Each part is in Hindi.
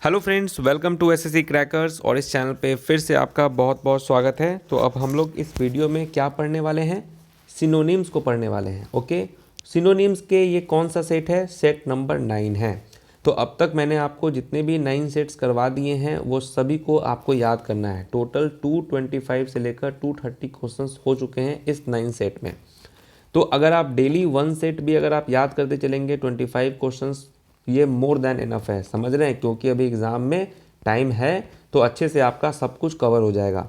Hello friends, welcome to SSC crackers. और इस चैनल पे फिर से आपका बहुत बहुत स्वागत है। तो अब हम लोग इस वीडियो में क्या पढ़ने वाले हैं? सिनोनिम्स को पढ़ने वाले हैं। ओके, सिनोनिम्स के ये कौन सा सेट है? सेट नंबर 9 है। तो अब तक मैंने आपको जितने भी 9 सेट्स करवा दिए हैं वो सभी को आपको याद करना है। टोटल 225 से लेकर 230 क्वेश्चंस हो चुके हैं इस 9 सेट में। तो अगर आप डेली 1 सेट भी अगर आप याद करते चलेंगे 25 क्वेश्चंस, ये मोर देन इनफ है। समझ रहे हैं? क्योंकि अभी एग्ज़ाम में टाइम है तो अच्छे से आपका सब कुछ कवर हो जाएगा।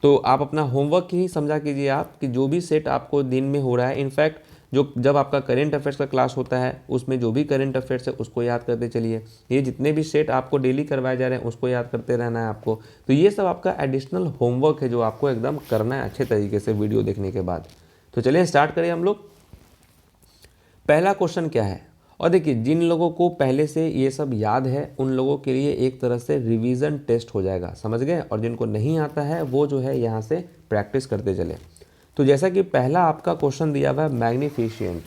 तो आप अपना होमवर्क ही समझा कीजिए आप कि जो भी सेट आपको दिन में हो रहा है, इनफैक्ट जो जब आपका करेंट अफेयर्स का क्लास होता है उसमें जो भी करेंट अफेयर्स है उसको याद करते चलिए। ये जितने भी सेट आपको डेली करवाए जा रहे हैं उसको याद करते रहना है आपको। तो ये सब आपका एडिशनल होमवर्क है जो आपको एकदम करना है अच्छे तरीके से वीडियो देखने के बाद। तो चलिए स्टार्ट करें हम लोग। पहला क्वेश्चन क्या है? और देखिए, जिन लोगों को पहले से ये सब याद है उन लोगों के लिए एक तरह से रिवीजन टेस्ट हो जाएगा, समझ गए? और जिनको नहीं आता है वो जो है यहाँ से प्रैक्टिस करते चले। तो जैसा कि पहला आपका क्वेश्चन दिया हुआ है मैग्निफिशिएंट,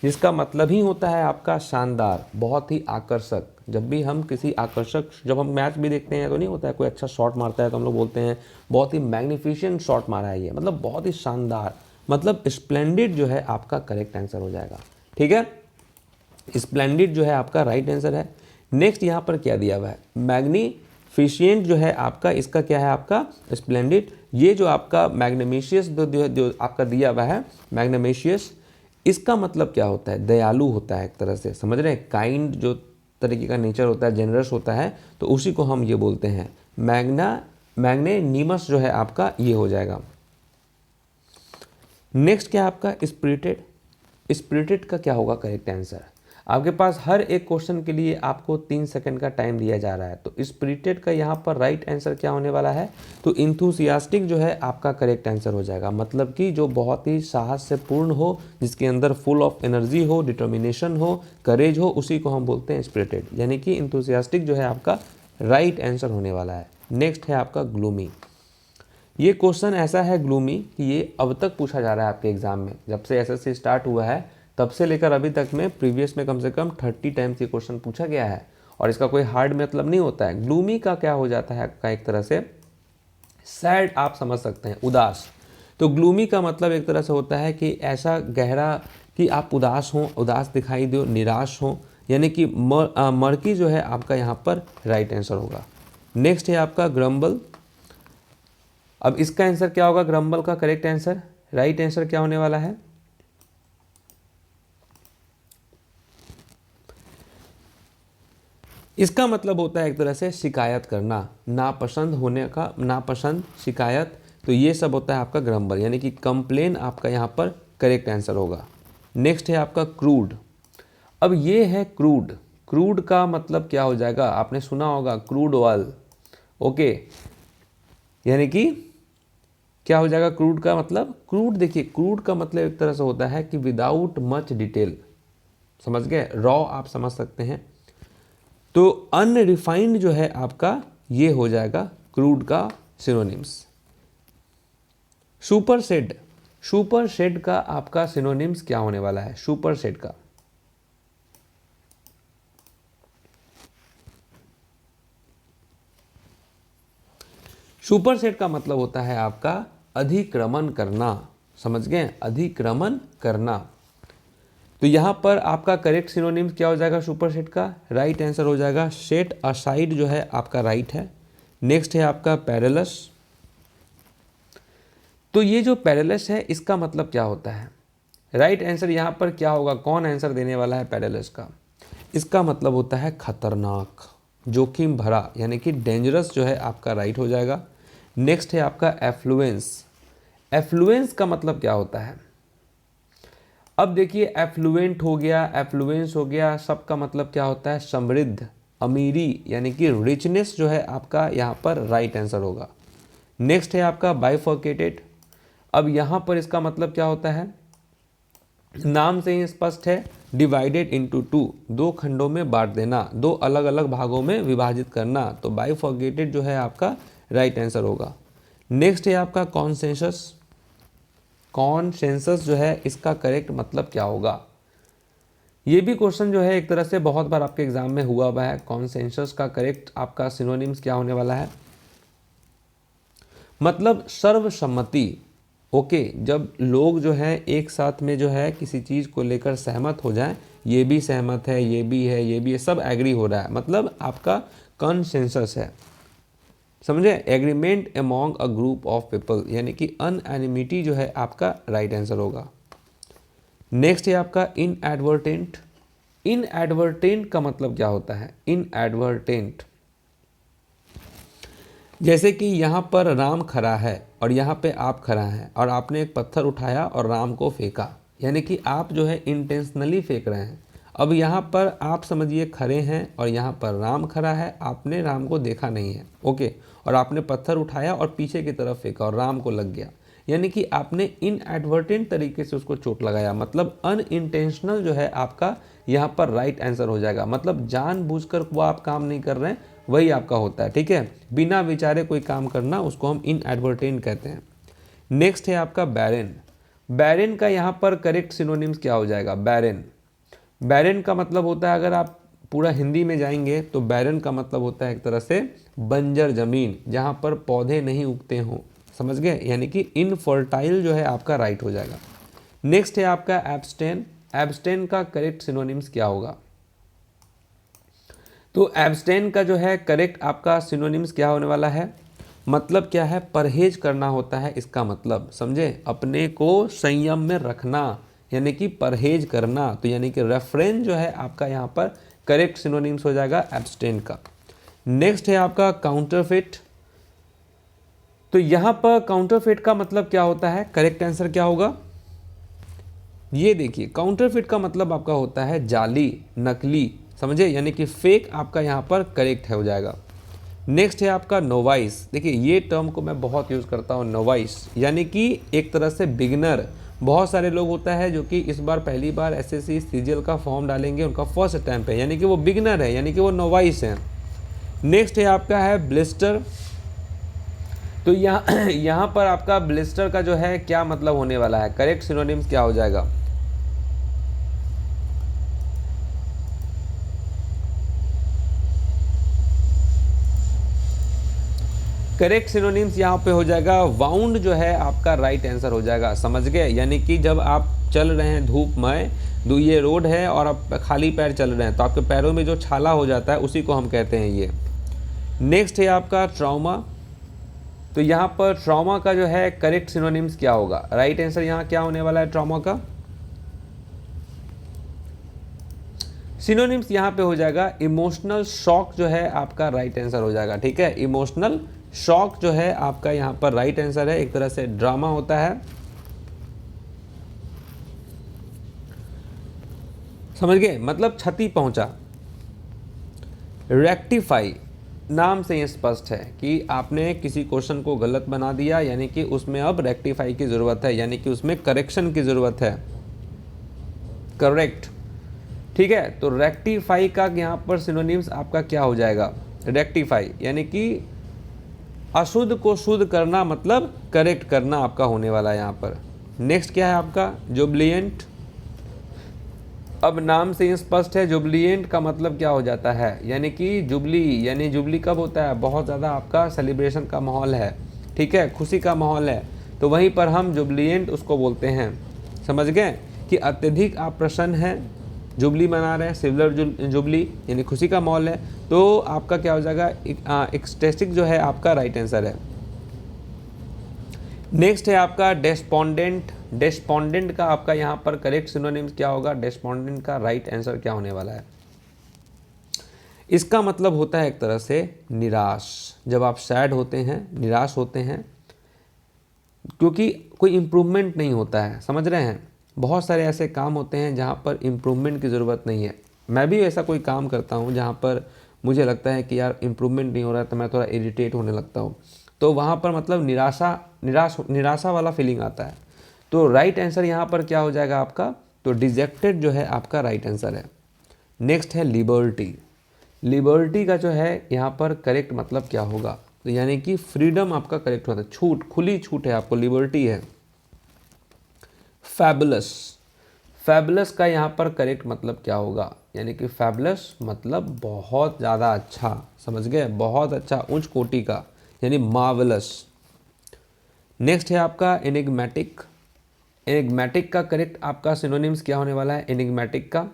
जिसका मतलब ही होता है आपका शानदार, बहुत ही आकर्षक। जब भी हम किसी आकर्षक, जब हम मैच भी देखते हैं तो नहीं होता है कोई अच्छा शॉट मारता है तो हम लोग बोलते हैं बहुत ही मैग्निफिशिएंट शॉट मारा है ये, मतलब बहुत ही शानदार, मतलब स्प्लेंडिड जो है आपका करेक्ट आंसर हो जाएगा। ठीक है, स्प्लेंडिड जो है आपका राइट आंसर है। नेक्स्ट यहाँ पर क्या दिया हुआ है? मैग्निफिशिएंट जो है आपका, इसका क्या है आपका? स्प्लेंडिड। ये जो आपका मैग्नेमेशियस जो आपका दिया हुआ है मैग्नेमेशियस, इसका मतलब क्या होता है? दयालु होता है एक तरह से, समझ रहे हैं? काइंड जो तरीके का नेचर होता है, जेनरस होता है, तो उसी को हम ये बोलते हैं मैग्नेनिमस जो है आपका, ये हो जाएगा। नेक्स्ट क्या है आपका? स्पिरिटेड। स्पिरिटेड का क्या होगा करेक्ट आंसर? आपके पास हर एक क्वेश्चन के लिए आपको 3 सेकंड का टाइम दिया जा रहा है। तो स्पिरिटेड का यहाँ पर राइट आंसर क्या होने वाला है? तो इंथुसियास्टिक जो है आपका करेक्ट आंसर हो जाएगा। मतलब कि जो बहुत ही साहस से पूर्ण हो, जिसके अंदर फुल ऑफ एनर्जी हो, डिटर्मिनेशन हो, करेज हो, उसी को हम बोलते हैं स्पिरिटेड। यानी कि इंथुसियास्टिक जो है आपका राइट आंसर होने वाला है। नेक्स्ट है आपका ग्लूमी। ये क्वेश्चन ऐसा है ग्लूमी कि ये अब तक पूछा जा रहा है आपके एग्जाम में। जब से एसएससी स्टार्ट हुआ है तब से लेकर अभी तक में प्रीवियस में कम से कम 30 टाइम्स ये क्वेश्चन पूछा गया है। और इसका कोई हार्ड मतलब नहीं होता है। ग्लूमी का क्या हो जाता है आपका? एक तरह से सैड आप समझ सकते हैं, उदास। तो ग्लूमी का मतलब एक तरह से होता है कि ऐसा गहरा कि आप उदास हों, उदास दिखाई दो, निराश हों, यानी कि मर्की जो है आपका यहाँ पर राइट आंसर होगा। नेक्स्ट है आपका ग्रम्बल। अब इसका आंसर क्या होगा? ग्रम्बल का करेक्ट आंसर, राइट आंसर क्या होने वाला है? इसका मतलब होता है एक तरह से शिकायत करना, नापसंद होने का, नापसंद, शिकायत। तो ये सब होता है आपका ग्रम्बल, यानी कि कंप्लेन आपका यहाँ पर करेक्ट आंसर होगा। नेक्स्ट है आपका क्रूड। अब ये है क्रूड। क्रूड का मतलब क्या हो जाएगा? आपने सुना होगा क्रूड ऑयल। ओके, यानी कि क्या हो जाएगा क्रूड का मतलब? क्रूड, देखिए क्रूड का मतलब एक तरह से होता है कि विदाउट मच डिटेल, समझ गए? रॉ आप समझ सकते हैं। तो अनरिफाइंड जो है आपका, ये हो जाएगा क्रूड का synonyms. Super said. Super said का आपका सिनोनिम्स क्या होने वाला है? सुपर सेड का सुपर सेट का मतलब होता है आपका अधिक्रमण करना, समझ गए? अधिक्रमण करना। तो यहां पर आपका करेक्ट सिनोनिम्स क्या हो जाएगा सुपर सेट का? राइट आंसर हो जाएगा सेट असाइड जो है आपका राइट है। नेक्स्ट है आपका पैरेलस। तो ये जो पैरेलस है इसका मतलब क्या होता है? राइट आंसर यहां पर क्या होगा? कौन आंसर देने वाला है पैरेलस का? इसका मतलब होता है खतरनाक, जोखिम भरा, यानी कि डेंजरस जो है आपका राइट हो जाएगा। नेक्स्ट है आपका एफ्लुएंस। एफ्लुएंस का मतलब क्या होता है? अब देखिए, एफ्लुएंट हो गया, एफ्लुएंस हो गया, सबका मतलब क्या होता है? समृद्ध, अमीरी, यानी कि रिचनेस जो है आपका यहाँ पर राइट आंसर होगा। नेक्स्ट है आपका बाइफर्केटेड। अब यहाँ पर इसका मतलब क्या होता है? नाम से ही स्पष्ट है, डिवाइडेड इनटू टू, दो खंडों में बांट देना, दो अलग अलग भागों में विभाजित करना। तो बाइफर्केटेड जो है आपका राइट आंसर होगा। नेक्स्ट है आपका कॉन्सेंसस जो है इसका करेक्ट मतलब क्या होगा? ये भी क्वेश्चन जो है एक तरह से बहुत बार आपके एग्जाम में हुआ है। कॉन्सेंसस का करेक्ट आपका सिनोनिम्स क्या होने वाला है? मतलब सर्वसम्मति। ओके, जब लोग जो है एक साथ में जो है किसी चीज़ को लेकर सहमत हो जाए, ये भी सहमत है, ये भी है, ये भी है, सब एग्री हो रहा है, मतलब आपका कंसेंसस है। समझे? Agreement among a group of people, यानी कि अनएनिमिटी जो है आपका राइट आंसर होगा। नेक्स्ट है आपका इनएडवर्टेंट। इनएडवर्टेंट का मतलब क्या होता है? इनएडवर्टेंट, जैसे कि यहाँ पर राम खड़ा है और यहाँ पे आप खड़ा हैं और आपने एक पत्थर उठाया और राम को फेंका, यानी कि आप जो है इंटेंशनली फेंक रहे हैं। अब यहाँ पर आप समझिए खड़े हैं और यहाँ पर राम खड़ा है, आपने राम को देखा नहीं है, ओके, और आपने पत्थर उठाया और पीछे की तरफ फेंका और राम को लग गया, यानी कि आपने इनएडवर्टेंट तरीके से उसको चोट लगाया, मतलब अनइंटेंशनल जो है आपका यहाँ पर राइट आंसर हो जाएगा। मतलब जानबूझकर वो आप काम नहीं कर रहे हैं, वही आपका होता है, ठीक है। बिना विचारे कोई काम करना उसको हम इनएडवर्टेंट कहते हैं। नेक्स्ट है आपका बैरन। बैरन का यहाँ पर करेक्ट सिनोनिम्स क्या हो जाएगा? बैरन, बैरन का मतलब होता है, अगर आप पूरा हिंदी में जाएंगे तो बैरन का मतलब होता है एक तरह से बंजर जमीन, जहाँ पर पौधे नहीं उगते हों, समझ गए, यानी कि इनफर्टाइल जो है आपका राइट हो जाएगा। नेक्स्ट है आपका एब्सटेन। एब्सटेन का करेक्ट सिनोनिम्स क्या होगा? तो एब्सटेन का जो है करेक्ट आपका सिनोनिम्स क्या होने वाला है? मतलब क्या है? परहेज करना होता है इसका मतलब, समझे, अपने को संयम में रखना, यानी कि परहेज करना। तो यानी कि रेफरेंस जो है आपका यहाँ पर करेक्ट सिनोनिम्स हो जाएगा एब्सटेन का। नेक्स्ट है आपका काउंटरफिट। तो यहाँ पर काउंटरफिट का मतलब क्या होता है? करेक्ट आंसर क्या होगा? ये देखिए, काउंटरफिट का मतलब आपका होता है जाली, नकली, समझे, यानी कि फेक आपका यहाँ पर करेक्ट है हो जाएगा। नेक्स्ट है आपका नोवाइस। देखिए ये टर्म को मैं बहुत यूज़ करता हूँ, नोवाइस, यानी कि एक तरह से बिगनर। बहुत सारे लोग होता है जो कि इस बार पहली बार एसएससी सीजीएल का फॉर्म डालेंगे, उनका फर्स्ट अटैम्प्ट है, यानी कि वो बिगनर है, यानी कि वो नोवाइस है। नेक्स्ट है आपका है ब्लिस्टर। तो यहाँ पर आपका ब्लिस्टर का जो है क्या मतलब होने वाला है? करेक्ट सिनोनिम्स क्या हो जाएगा? करेक्ट सिनोनिम्स यहाँ पे हो जाएगा वाउंड, जो है आपका राइट आंसर हो जाएगा, समझ गए। यानी कि जब आप चल रहे हैं धूपमय, ये रोड है और आप खाली पैर चल रहे हैं, तो आपके पैरों में जो छाला हो जाता है उसी को हम कहते हैं ये। नेक्स्ट है आपका ट्रॉमा। तो यहाँ पर ट्रॉमा का जो है करेक्ट सिनोनिम्स क्या होगा? राइट आंसर यहाँ क्या होने वाला है ट्रॉमा का? सिनोनिम्स यहाँ पे हो जाएगा इमोशनल शॉक, जो है आपका राइट आंसर हो जाएगा, ठीक है। इमोशनल शॉक जो है आपका यहाँ पर राइट आंसर है, एक तरह से ड्रामा होता है, समझ गए, मतलब क्षति पहुंचा। रेक्टिफाई, नाम से ये स्पष्ट है कि आपने किसी क्वेश्चन को गलत बना दिया, यानी कि उसमें अब रेक्टिफाई की ज़रूरत है, यानी कि उसमें करेक्शन की ज़रूरत है, करेक्ट, ठीक है। तो रेक्टिफाई का यहाँ पर सिनोनिम्स आपका क्या हो जाएगा? रेक्टिफाई यानी कि अशुद्ध को शुद्ध करना, मतलब करेक्ट करना आपका होने वाला है यहाँ पर। नेक्स्ट क्या है आपका? जुबलिएंट। अब नाम से स्पष्ट है, जुबलिएंट का मतलब क्या हो जाता है? यानी कि जुबली, यानी जुबली कब होता है? बहुत ज़्यादा आपका सेलिब्रेशन का माहौल है, ठीक है, खुशी का माहौल है, तो वहीं पर हम जुबलिएंट उसको बोलते हैं, समझ गए, कि अत्यधिक आप प्रसन्न हैं, जुबली मना रहे हैं, सिल्वर जुबली, यानी खुशी का माहौल है, तो आपका क्या हो जाएगा? एक्सटेटिक जो है आपका राइट आंसर है। नेक्स्ट है आपका डेस्पोंडेंट। डेस्पोंडेंट का आपका यहाँ पर करेक्ट सिनोनिम्स क्या होगा? डेस्पोंडेंट का राइट आंसर क्या होने वाला है? इसका मतलब होता है एक तरह से निराश। जब आप सैड होते हैं, निराश होते हैं, क्योंकि कोई इम्प्रूवमेंट नहीं होता है, समझ रहे हैं। बहुत सारे ऐसे काम होते हैं जहाँ पर इम्प्रूवमेंट की ज़रूरत नहीं है। मैं भी ऐसा कोई काम करता हूँ जहाँ पर मुझे लगता है कि यार इम्प्रूवमेंट नहीं हो रहा है, तो मैं थोड़ा इरिटेट होने लगता हूँ, तो वहाँ पर मतलब निराशा वाला फीलिंग आता है। तो राइट आंसर यहाँ पर क्या हो जाएगा आपका? तो डिजेक्टेड जो है आपका राइट आंसर है। नेक्स्ट है लिबर्टी। लिबर्टी का जो है यहाँ पर करेक्ट मतलब क्या होगा? तो यानी कि फ्रीडम आपका करेक्ट होता है, छूट, खुली छूट है आपको, लिबर्टी है। फैबुलस। फैबुलस का यहाँ पर करेक्ट मतलब क्या होगा, यानी कि फैबुलस मतलब बहुत ज़्यादा अच्छा, समझ गए, बहुत अच्छा, उच्च कोटि का, यानी मार्वलस। नेक्स्ट है आपका एनिग्मेटिक। एनिग्मेटिक का करेक्ट आपका सिनोनिम्स क्या होने वाला है एनिग्मेटिक का?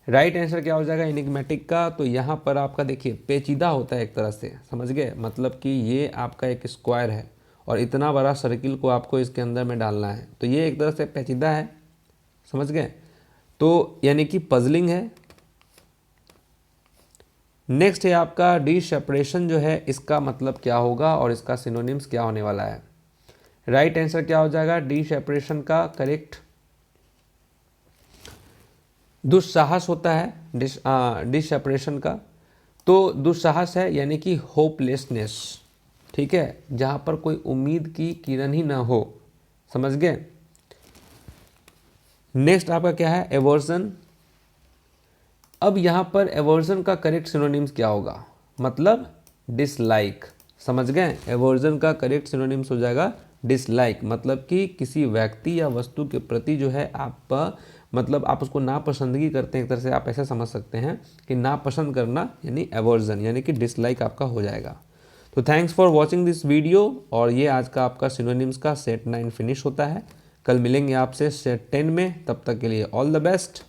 राइट आंसर क्या हो जाएगा एनिग्मेटिक का? तो यहाँ पर आपका देखिए पेचीदा होता है एक तरह से, समझ गए, मतलब कि ये आपका एक स्क्वायर है और इतना बड़ा सर्किल को आपको इसके अंदर में डालना है, तो ये एक तरह से पेचीदा है, समझ गए, तो यानी कि पजलिंग है। नेक्स्ट है आपका डी सेपरेशन, जो है इसका मतलब क्या होगा और इसका सिनोनिम्स क्या होने वाला है? राइट आंसर क्या हो जाएगा डी सेपरेशन का? करेक्ट दुस्साहस होता है डिस सेपरेशन का। तो दुस्साहस है यानी कि होपलेसनेस, ठीक है, जहाँ पर कोई उम्मीद की किरण ही ना हो, समझ गए। नेक्स्ट आपका क्या है एवर्जन। अब यहाँ पर एवर्जन का करेक्ट सिनोनिम्स क्या होगा, मतलब डिसलाइक, समझ गए। एवर्जन का करेक्ट सिनोनिम्स हो जाएगा डिसलाइक, मतलब कि किसी व्यक्ति या वस्तु के प्रति जो है आप मतलब आप उसको नापसंदगी करते हैं, एक तरह से आप ऐसा समझ सकते हैं कि नापसंद करना यानी एवर्जन, यानी कि डिसलाइक आपका हो जाएगा। तो thanks for watching this video, और ये आज का आपका सिनोनिम्स का सेट 9 फिनिश होता है। कल मिलेंगे आपसे सेट 10 में, तब तक के लिए ऑल द बेस्ट।